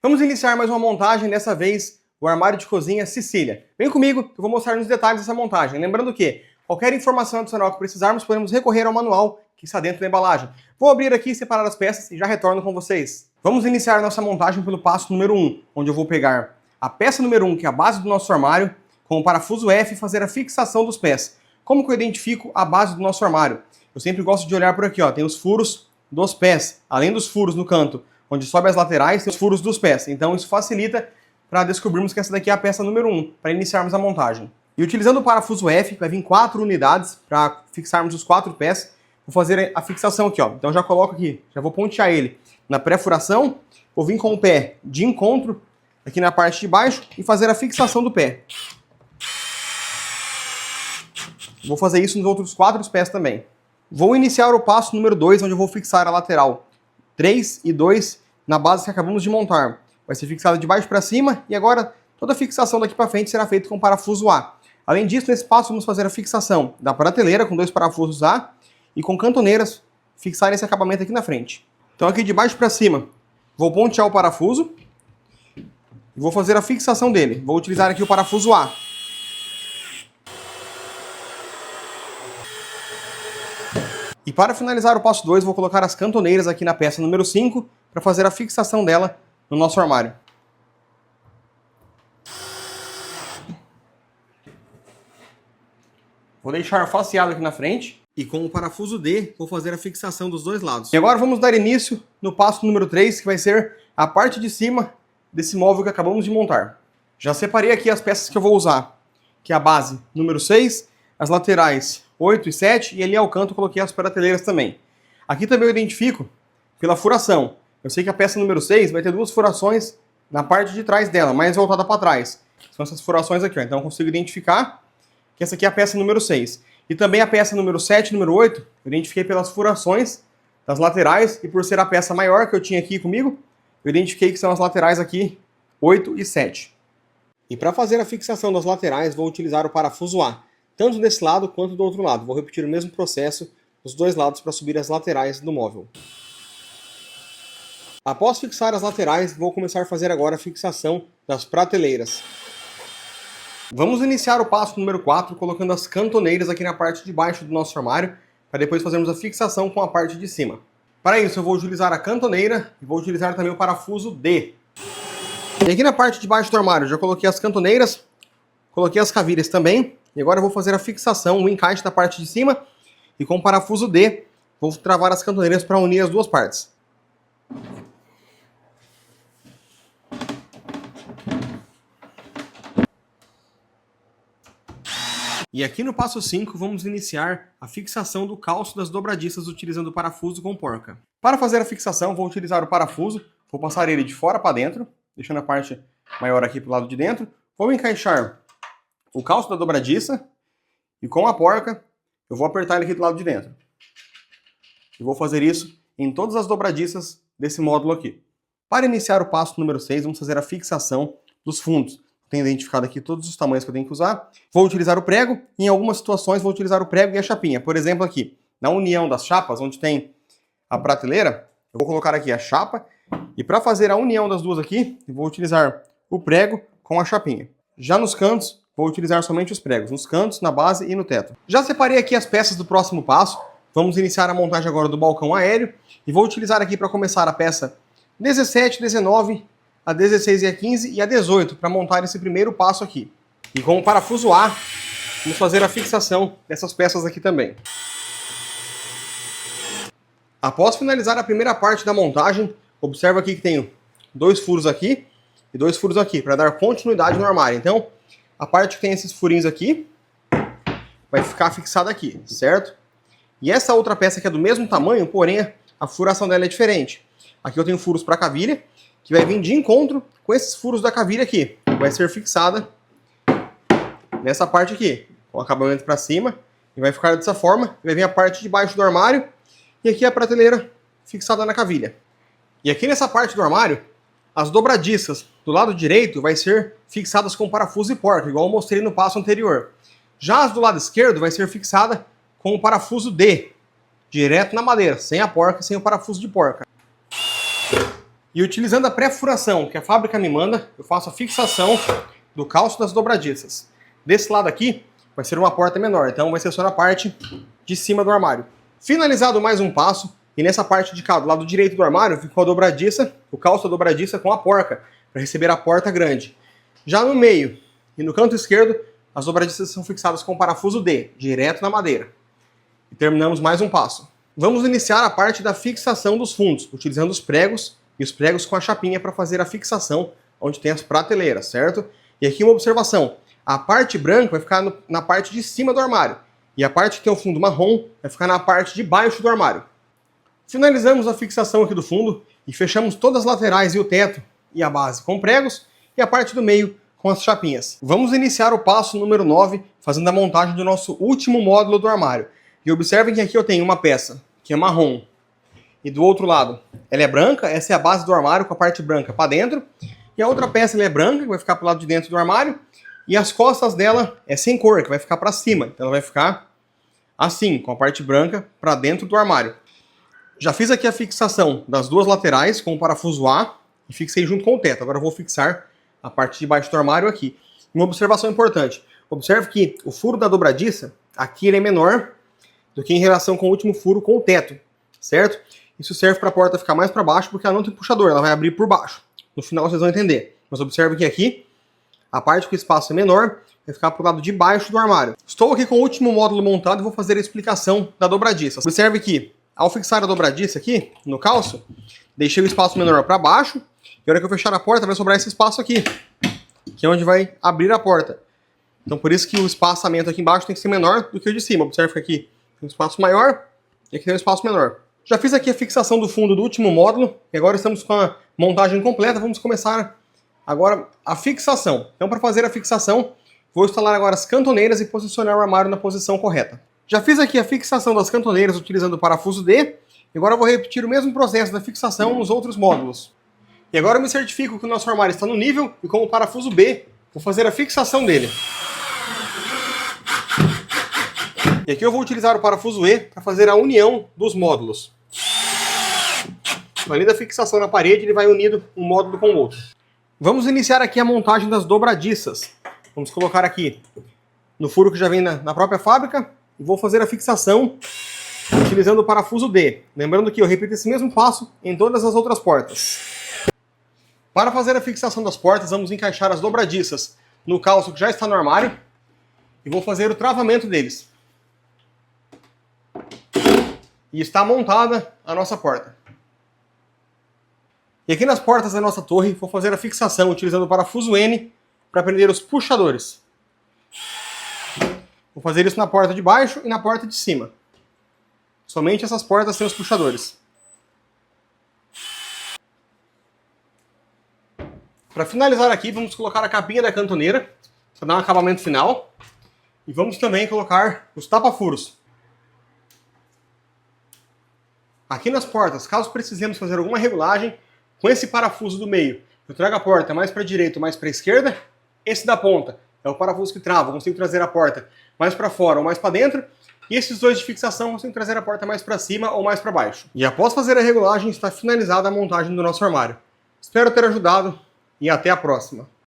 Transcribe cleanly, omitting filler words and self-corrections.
Vamos iniciar mais uma montagem, dessa vez o armário de cozinha Sicília. Vem comigo que eu vou mostrar nos detalhes dessa montagem. Lembrando que qualquer informação adicional que precisarmos, podemos recorrer ao manual que está dentro da embalagem. Vou abrir aqui, separar as peças e já retorno com vocês. Vamos iniciar nossa montagem pelo passo número 1, onde eu vou pegar a peça número 1, que é a base do nosso armário, com o parafuso F e fazer a fixação dos pés. Como que eu identifico a base do nosso armário? Eu sempre gosto de olhar por aqui, ó, tem os furos dos pés, além dos furos no canto, onde sobe as laterais, tem os furos dos pés. Então isso facilita para descobrirmos que essa daqui é a peça número 1, para iniciarmos a montagem. E utilizando o parafuso F, vai vir 4 unidades para fixarmos os 4 pés. Vou fazer a fixação aqui, ó. Então já coloco aqui, já vou pontear ele na pré-furação, vou vir com o pé de encontro aqui na parte de baixo e fazer a fixação do pé. Vou fazer isso nos outros 4 pés também. Vou iniciar o passo número 2, onde eu vou fixar a lateral 3 e 2 na base que acabamos de montar. Vai ser fixada de baixo para cima e agora toda a fixação daqui para frente será feita com parafuso A. Além disso, nesse passo vamos fazer a fixação da prateleira com 2 parafusos A e com cantoneiras fixar esse acabamento aqui na frente. Então aqui de baixo para cima vou pontear o parafuso e vou fazer a fixação dele. Vou utilizar aqui o parafuso A. E para finalizar o passo 2, vou colocar as cantoneiras aqui na peça número 5 para fazer a fixação dela no nosso armário. Vou deixar faceado aqui na frente e com o parafuso D vou fazer a fixação dos 2 lados. E agora vamos dar início no passo número 3, que vai ser a parte de cima desse móvel que acabamos de montar. Já separei aqui as peças que eu vou usar, que é a base número 6, as laterais 8 e 7 e ali ao canto eu coloquei as prateleiras também. Aqui também eu identifico pela furação. Eu sei que a peça número 6 vai ter 2 furações na parte de trás dela, mais voltada para trás. São essas furações aqui, ó. Então eu consigo identificar que essa aqui é a peça número 6. E também a peça número 7 e número 8, eu identifiquei pelas furações das laterais e por ser a peça maior que eu tinha aqui comigo, eu identifiquei que são as laterais aqui 8 e 7. E para fazer a fixação das laterais, vou utilizar o parafuso A, tanto desse lado quanto do outro lado. Vou repetir o mesmo processo dos 2 lados para subir as laterais do móvel. Após fixar as laterais, vou começar a fazer agora a fixação das prateleiras. Vamos iniciar o passo número 4, colocando as cantoneiras aqui na parte de baixo do nosso armário, para depois fazermos a fixação com a parte de cima. Para isso eu vou utilizar a cantoneira e vou utilizar também o parafuso D. E aqui na parte de baixo do armário já coloquei as cantoneiras, coloquei as cavilhas também, e agora eu vou fazer a fixação, o encaixe da parte de cima, e com o parafuso D vou travar as cantoneiras para unir as 2 partes. E aqui no passo 5 vamos iniciar a fixação do calço das dobradiças utilizando o parafuso com porca. Para fazer a fixação vou utilizar o parafuso, vou passar ele de fora para dentro, deixando a parte maior aqui para o lado de dentro. Vou encaixar o calço da dobradiça e com a porca eu vou apertar ele aqui do lado de dentro. E vou fazer isso em todas as dobradiças desse módulo aqui. Para iniciar o passo número 6, vamos fazer a fixação dos fundos. Tenho identificado aqui todos os tamanhos que eu tenho que usar. Vou utilizar o prego e em algumas situações vou utilizar o prego e a chapinha. Por exemplo aqui, na união das chapas, onde tem a prateleira, eu vou colocar aqui a chapa e para fazer a união das duas aqui, eu vou utilizar o prego com a chapinha. Já nos cantos, vou utilizar somente os pregos, nos cantos, na base e no teto. Já separei aqui as peças do próximo passo. Vamos iniciar a montagem agora do balcão aéreo e vou utilizar aqui para começar a peça 17, 19, a 16 e a 15 e a 18 para montar esse primeiro passo aqui. E com o parafuso A, vamos fazer a fixação dessas peças aqui também. Após finalizar a primeira parte da montagem, observa aqui que tenho 2 furos aqui e 2 furos aqui, para dar continuidade no armário. Então, a parte que tem esses furinhos aqui vai ficar fixada aqui, certo? E essa outra peça que é do mesmo tamanho, porém a furação dela é diferente. Aqui eu tenho furos para cavilha, que vai vir de encontro com esses furos da cavilha aqui. Vai ser fixada nessa parte aqui, com o acabamento para cima, e vai ficar dessa forma. Vai vir a parte de baixo do armário, e aqui a prateleira fixada na cavilha. E aqui nessa parte do armário, as dobradiças do lado direito vai ser fixadas com parafuso e porca, igual eu mostrei no passo anterior. Já as do lado esquerdo vai ser fixada com o parafuso D, direto na madeira, sem a porca e sem o parafuso de porca. E utilizando a pré-furação que a fábrica me manda, eu faço a fixação do calço das dobradiças. Desse lado aqui vai ser uma porta menor, então vai ser só na parte de cima do armário. Finalizado mais um passo, e nessa parte de cá, do lado direito do armário, ficou a dobradiça, o calço da dobradiça com a porca, para receber a porta grande. Já no meio e no canto esquerdo, as dobradiças são fixadas com parafuso D, direto na madeira. E terminamos mais um passo. Vamos iniciar a parte da fixação dos fundos, utilizando os pregos e os pregos com a chapinha para fazer a fixação onde tem as prateleiras, certo? E aqui uma observação, a parte branca vai ficar na parte de cima do armário e a parte que tem o fundo marrom vai ficar na parte de baixo do armário. Finalizamos a fixação aqui do fundo e fechamos todas as laterais e o teto e a base com pregos e a parte do meio com as chapinhas. Vamos iniciar o passo número 9, fazendo a montagem do nosso último módulo do armário. E observem que aqui eu tenho uma peça que é marrom e do outro lado ela é branca, essa é a base do armário com a parte branca para dentro, e a outra peça ela é branca, que vai ficar para o lado de dentro do armário, e as costas dela é sem cor, que vai ficar para cima, então ela vai ficar assim, com a parte branca para dentro do armário. Já fiz aqui a fixação das duas laterais com o parafuso A e fixei junto com o teto, agora eu vou fixar a parte de baixo do armário aqui. Uma observação importante, observe que o furo da dobradiça, aqui ele é menor do que em relação com o último furo com o teto, certo? Isso serve para a porta ficar mais para baixo porque ela não tem puxador, ela vai abrir por baixo. No final vocês vão entender. Mas observe que aqui, a parte que o espaço é menor, vai ficar para o lado de baixo do armário. Estou aqui com o último módulo montado e vou fazer a explicação da dobradiça. Observe que, ao fixar a dobradiça aqui, no calço, deixei o espaço menor para baixo, e a hora que eu fechar a porta vai sobrar esse espaço aqui, que é onde vai abrir a porta. Então por isso que o espaçamento aqui embaixo tem que ser menor do que o de cima. Observe que aqui tem um espaço maior e aqui tem um espaço menor. Já fiz aqui a fixação do fundo do último módulo e agora estamos com a montagem completa. Vamos começar agora a fixação. Então para fazer a fixação, vou instalar agora as cantoneiras e posicionar o armário na posição correta. Já fiz aqui a fixação das cantoneiras utilizando o parafuso D e agora eu vou repetir o mesmo processo da fixação nos outros módulos. E agora eu me certifico que o nosso armário está no nível e com o parafuso B vou fazer a fixação dele. E aqui eu vou utilizar o parafuso E para fazer a união dos módulos. Além da fixação na parede, ele vai unindo um módulo com o outro. Vamos iniciar aqui a montagem das dobradiças. Vamos colocar aqui no furo que já vem na própria fábrica e vou fazer a fixação utilizando o parafuso D. Lembrando que eu repito esse mesmo passo em todas as outras portas. Para fazer a fixação das portas, vamos encaixar as dobradiças no calço que já está no armário e vou fazer o travamento deles. E está montada a nossa porta. E aqui nas portas da nossa torre, vou fazer a fixação utilizando o parafuso N para prender os puxadores. Vou fazer isso na porta de baixo e na porta de cima. Somente essas portas têm os puxadores. Para finalizar aqui, vamos colocar a capinha da cantoneira para dar um acabamento final. E vamos também colocar os tapa-furos. Aqui nas portas, caso precisemos fazer alguma regulagem, com esse parafuso do meio, eu trago a porta mais para a direita ou mais para a esquerda. Esse da ponta é o parafuso que trava, eu consigo trazer a porta mais para fora ou mais para dentro. E esses dois de fixação, eu consigo trazer a porta mais para cima ou mais para baixo. E após fazer a regulagem, está finalizada a montagem do nosso armário. Espero ter ajudado e até a próxima.